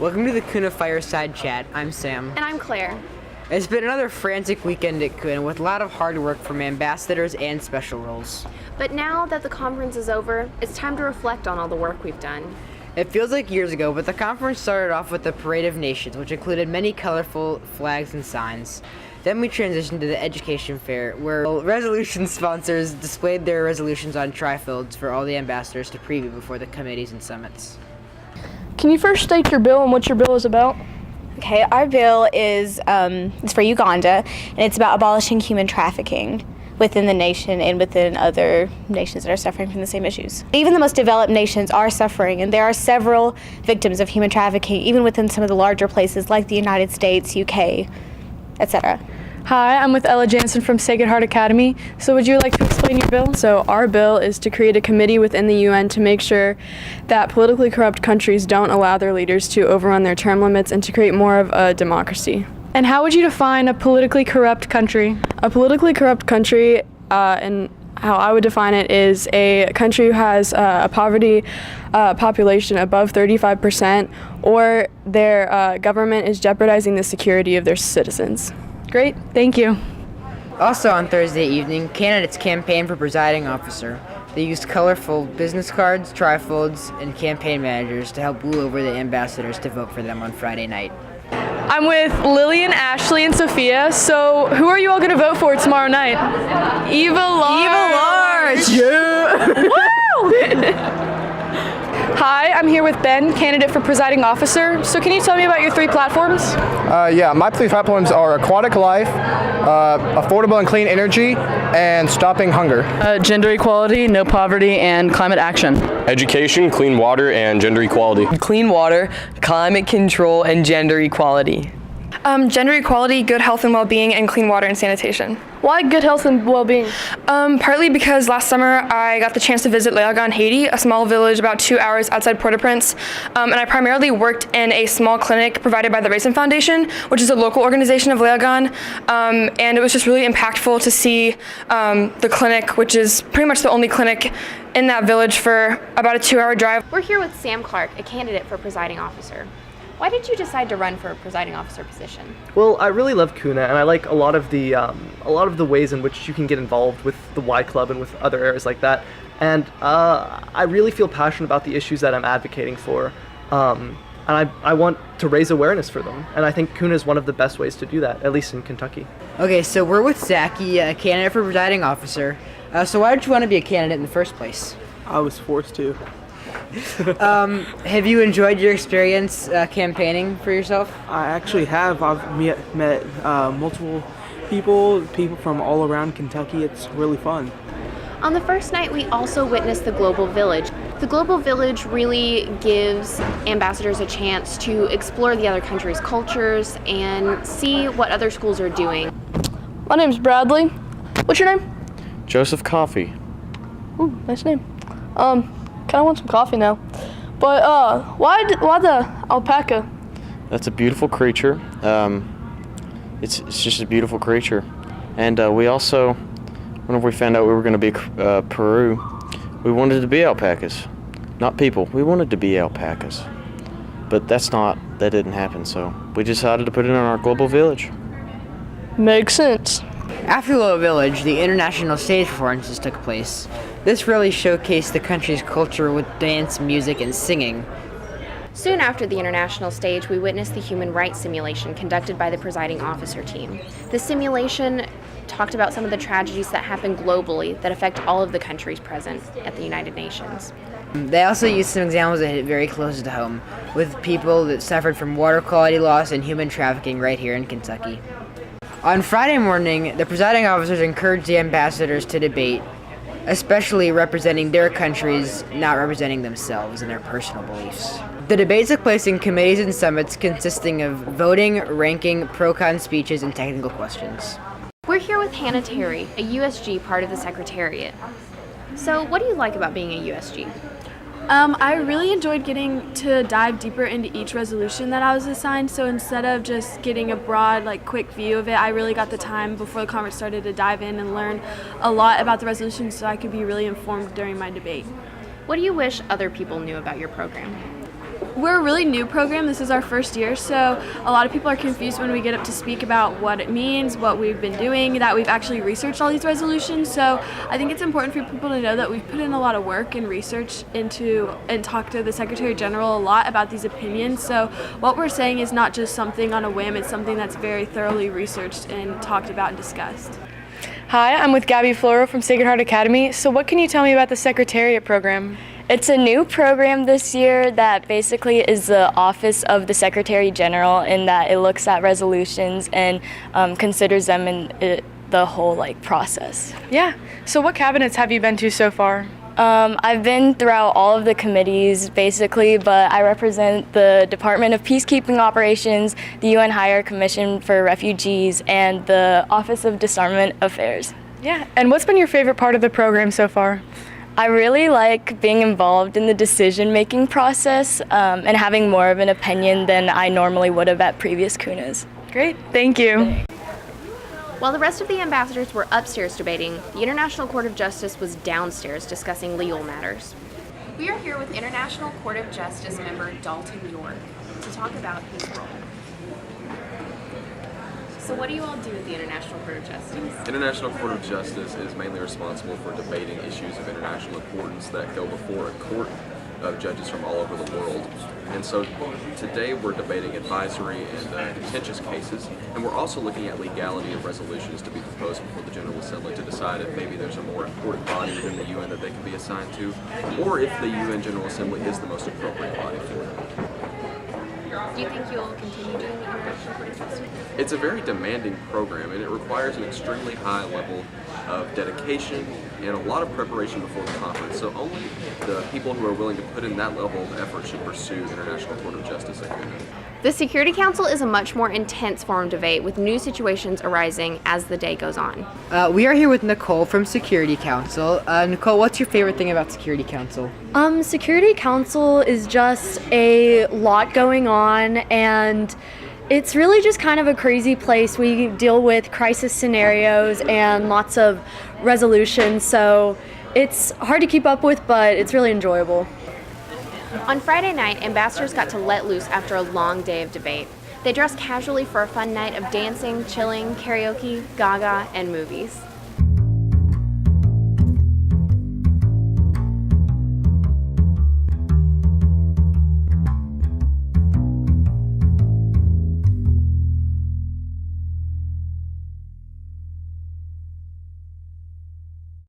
Welcome to the KUNA Fireside Chat. I'm Sam. And I'm Claire. It's been another frantic weekend at KUNA with a lot of hard work from ambassadors and special roles. But now that the conference is over, it's time to reflect on all the work we've done. It feels like years ago, but the conference started off with the Parade of Nations, which included many colorful flags and signs. Then we transitioned to the Education Fair, where resolution sponsors displayed their resolutions on trifolds for all the ambassadors to preview before the committees and summits. Can you first state your bill and what your bill is about? Okay, our bill is it's for Uganda, and it's about abolishing human trafficking within the nation and within other nations that are suffering from the same issues. Even the most developed nations are suffering, and there are several victims of human trafficking, even within some of the larger places like the United States, UK, etc. Hi, I'm with Ella Jansen from Sacred Heart Academy. So would you like to explain your bill? So our bill is to create a committee within the UN to make sure that politically corrupt countries don't allow their leaders to overrun their term limits and to create more of a democracy. And how would you define a politically corrupt country? A politically corrupt country, and how I would define it, is a country who has a poverty population above 35%, or their government is jeopardizing the security of their citizens. Great, thank you. Also on Thursday evening, candidates campaigned for presiding officer. They used colorful business cards, trifolds, and campaign managers to help woo over the ambassadors to vote for them on Friday night. I'm with Lillian, Ashley, and Sophia. So who are you all going to vote for tomorrow night? Eva Large! Yeah! Woo! Hi, I'm here with Ben, candidate for presiding officer. So can you tell me about your three platforms? Yeah, my three platforms are aquatic life, affordable and clean energy, and stopping hunger. Gender equality, no poverty, and climate action. Education, clean water, and gender equality. Clean water, climate control, and gender equality. Gender equality, good health and well-being, and clean water and sanitation. Why good health and well-being? Partly because last summer I got the chance to visit Leogan, Haiti, a small village about 2 hours outside Port-au-Prince, and I primarily worked in a small clinic provided by the Raisin Foundation, which is a local organization of Leogan, and it was just really impactful to see the clinic, which is pretty much the only clinic in that village, for about a 2-hour drive. We're here with Sam Clark, a candidate for presiding officer. Why did you decide to run for a presiding officer position? Well, I really love KUNA, and I like a lot of the ways in which you can get involved with the Y Club and with other areas like that. And I really feel passionate about the issues that I'm advocating for, and I want to raise awareness for them. And I think KUNA is one of the best ways to do that, at least in Kentucky. Okay, so we're with Zaki, a candidate for presiding officer. So why did you want to be a candidate in the first place? I was forced to. Have you enjoyed your experience campaigning for yourself? I actually have. I've met multiple people from all around Kentucky. It's really fun. On the first night, we also witnessed the Global Village. The Global Village really gives ambassadors a chance to explore the other countries' cultures and see what other schools are doing. My name's Bradley. What's your name? Joseph Coffee. Ooh, nice name. Kind of want some coffee now. But why the alpaca? That's a beautiful creature. It's just a beautiful creature. And we also, whenever we found out we were going to be Peru, we wanted to be alpacas. Not people. We wanted to be alpacas. But that didn't happen, so we decided to put it in our global village. Makes sense. After Global Village, the international stage performances took place. This really showcased the country's culture with dance, music, and singing. Soon after the international stage, we witnessed the human rights simulation conducted by the presiding officer team. The simulation talked about some of the tragedies that happen globally that affect all of the countries present at the United Nations. They also used some examples that hit very close to home, with people that suffered from water quality loss and human trafficking right here in Kentucky. On Friday morning, the presiding officers encouraged the ambassadors to debate, especially representing their countries, not representing themselves and their personal beliefs. The debates took place in committees and summits consisting of voting, ranking, pro-con speeches, and technical questions. We're here with Hannah Terry, a USG part of the Secretariat. So what do you like about being a USG? I really enjoyed getting to dive deeper into each resolution that I was assigned, so instead of just getting a broad, quick view of it, I really got the time before the conference started to dive in and learn a lot about the resolutions so I could be really informed during my debate. What do you wish other people knew about your program? We're a really new program. This is our first year, so a lot of people are confused when we get up to speak about what it means, what we've been doing, that we've actually researched all these resolutions. So I think it's important for people to know that we've put in a lot of work and research into and talked to the Secretary General a lot about these opinions. So what we're saying is not just something on a whim, it's something that's very thoroughly researched and talked about and discussed. Hi, I'm with Gabby Floro from Sacred Heart Academy. So what can you tell me about the Secretariat program? It's a new program this year that basically is the Office of the Secretary General, in that it looks at resolutions and considers them in the whole process. Yeah. So what cabinets have you been to so far? I've been throughout all of the committees basically, but I represent the Department of Peacekeeping Operations, the UN Higher Commission for Refugees, and the Office of Disarmament Affairs. Yeah. And what's been your favorite part of the program so far? I really like being involved in the decision-making process and having more of an opinion than I normally would have at previous KUNAs. Great, thank you. While the rest of the ambassadors were upstairs debating, the International Court of Justice was downstairs discussing legal matters. We are here with International Court of Justice member Dalton York to talk about his role. So what do you all do at the International Court of Justice? International Court of Justice is mainly responsible for debating issues of international importance that go before a court of judges from all over the world. And so today we're debating advisory and contentious cases, and we're also looking at legality of resolutions to be proposed before the General Assembly to decide if maybe there's a more important body within the UN that they can be assigned to, or if the UN General Assembly is the most appropriate body for them. Do you think you'll continue doing the International Court of Justice? It's a very demanding program, and it requires an extremely high level of dedication and a lot of preparation before the conference. So only the people who are willing to put in that level of effort should pursue International Court of Justice at KUNA. The Security Council is a much more intense forum debate with new situations arising as the day goes on. We are here with Nicole from Security Council. Nicole, what's your favorite thing about Security Council? Security Council is just a lot going on, and it's really just kind of a crazy place. We deal with crisis scenarios and lots of resolutions, so it's hard to keep up with, but it's really enjoyable. On Friday night, ambassadors got to let loose after a long day of debate. They dressed casually for a fun night of dancing, chilling, karaoke, gaga, and movies.